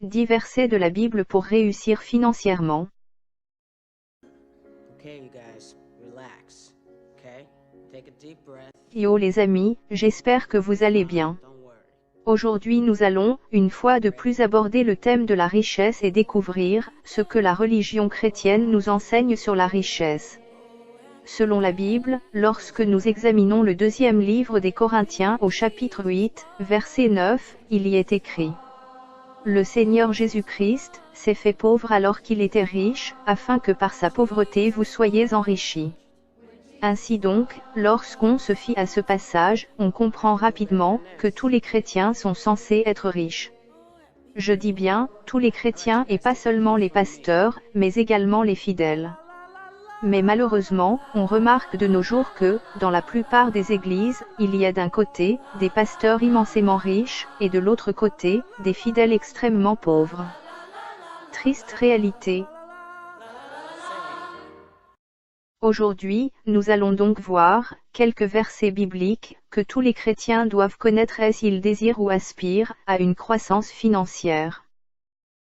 10 versets de la Bible pour réussir financièrement. Yo les amis, j'espère que vous allez bien. Aujourd'hui nous allons, une fois de plus, aborder le thème de la richesse et découvrir ce que la religion chrétienne nous enseigne sur la richesse. Selon la Bible, lorsque nous examinons le deuxième livre des Corinthiens au chapitre 8, verset 9, il y est écrit: Le Seigneur Jésus-Christ s'est fait pauvre alors qu'il était riche, afin que par sa pauvreté vous soyez enrichis. Ainsi donc, lorsqu'on se fie à ce passage, on comprend rapidement que tous les chrétiens sont censés être riches. Je dis bien, tous les chrétiens et pas seulement les pasteurs, mais également les fidèles. Mais malheureusement, on remarque de nos jours que, dans la plupart des églises, il y a d'un côté, des pasteurs immensément riches, et de l'autre côté, des fidèles extrêmement pauvres. Triste réalité. Aujourd'hui, nous allons donc voir quelques versets bibliques que tous les chrétiens doivent connaître s'ils désirent ou aspirent à une croissance financière.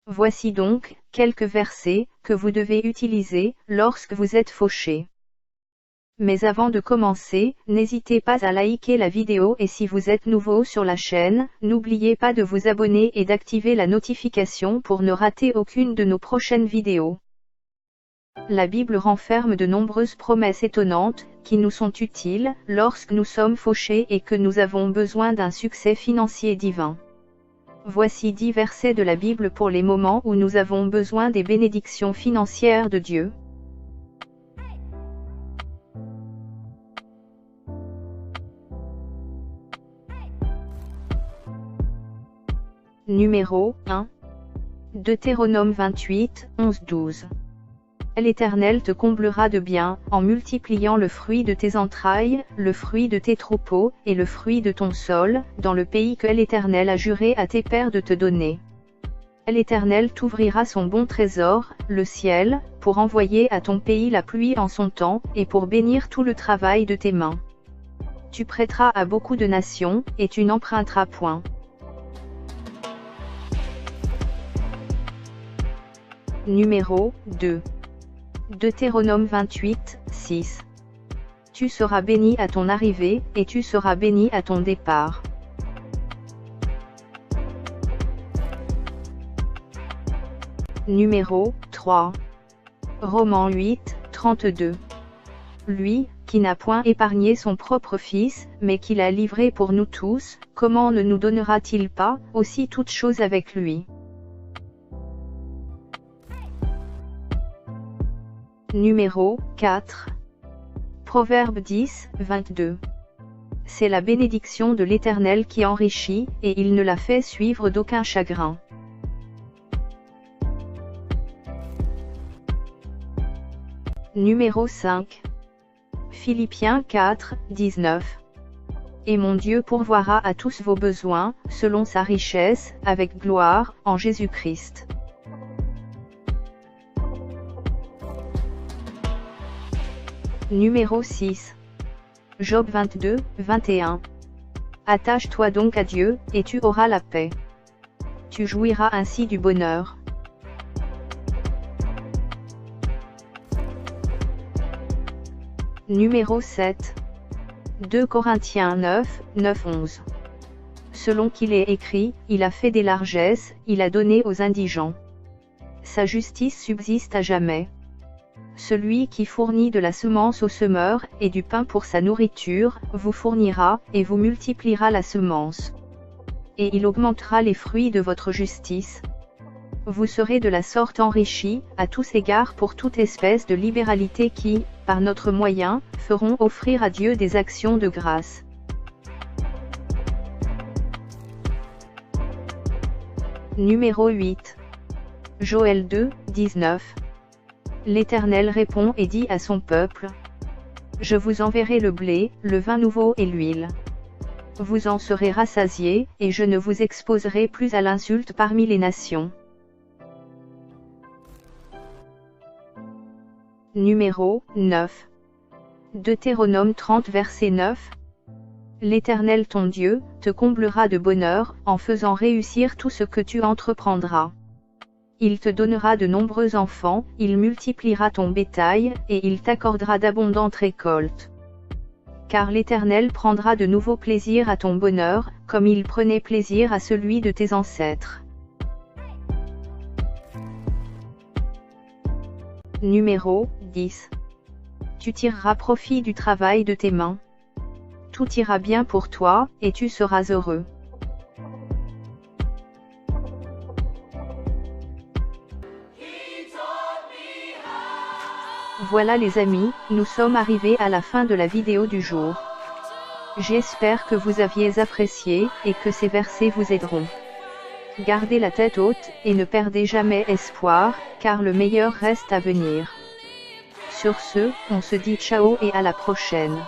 Voici donc quelques versets que vous devez utiliser lorsque vous êtes fauché. Mais avant de commencer, n'hésitez pas à liker la vidéo et si vous êtes nouveau sur la chaîne, n'oubliez pas de vous abonner et d'activer la notification pour ne rater aucune de nos prochaines vidéos. La Bible renferme de nombreuses promesses étonnantes, qui nous sont utiles lorsque nous sommes fauchés et que nous avons besoin d'un succès financier divin. Voici 10 versets de la Bible pour les moments où nous avons besoin des bénédictions financières de Dieu. Numéro 1. Deutéronome 28, 11-12. L'Éternel te comblera de biens, en multipliant le fruit de tes entrailles, le fruit de tes troupeaux, et le fruit de ton sol, dans le pays que l'Éternel a juré à tes pères de te donner. L'Éternel t'ouvrira son bon trésor, le ciel, pour envoyer à ton pays la pluie en son temps, et pour bénir tout le travail de tes mains. Tu prêteras à beaucoup de nations, et tu n'emprunteras point. Numéro 2. Deutéronome 28, 6. Tu seras béni à ton arrivée, et tu seras béni à ton départ. Numéro 3. Romains 8, 32. Lui, qui n'a point épargné son propre Fils, mais qui l'a livré pour nous tous, comment ne nous donnera-t-il pas aussi toutes choses avec lui? Numéro 4. Proverbe 10, 22. C'est la bénédiction de l'Éternel qui enrichit, et il ne la fait suivre d'aucun chagrin. Numéro 5. Philippiens 4, 19. Et mon Dieu pourvoira à tous vos besoins, selon sa richesse, avec gloire, en Jésus-Christ. Numéro 6. Job 22, 21. Attache-toi donc à Dieu, et tu auras la paix. Tu jouiras ainsi du bonheur. Numéro 7. 2 Corinthiens 9, 9, 11. Selon qu'il est écrit, il a fait des largesses, il a donné aux indigents. Sa justice subsiste à jamais. Celui qui fournit de la semence au semeur, et du pain pour sa nourriture, vous fournira, et vous multipliera la semence. Et il augmentera les fruits de votre justice. Vous serez de la sorte enrichis, à tous égards pour toute espèce de libéralité qui, par notre moyen, feront offrir à Dieu des actions de grâce. Numéro 8. Joël 2, 19. L'Éternel répond et dit à son peuple: Je vous enverrai le blé, le vin nouveau et l'huile. Vous en serez rassasiés, et je ne vous exposerai plus à l'insulte parmi les nations. Numéro 9. Deutéronome 30 verset 9. L'Éternel ton Dieu te comblera de bonheur, en faisant réussir tout ce que tu entreprendras. Il te donnera de nombreux enfants, il multipliera ton bétail, et il t'accordera d'abondantes récoltes. Car l'Éternel prendra de nouveaux plaisirs à ton bonheur, comme il prenait plaisir à celui de tes ancêtres. Numéro 10. Tu tireras profit du travail de tes mains. Tout ira bien pour toi, et tu seras heureux. Voilà les amis, nous sommes arrivés à la fin de la vidéo du jour. J'espère que vous aviez apprécié, et que ces versets vous aideront. Gardez la tête haute, et ne perdez jamais espoir, car le meilleur reste à venir. Sur ce, on se dit ciao et à la prochaine.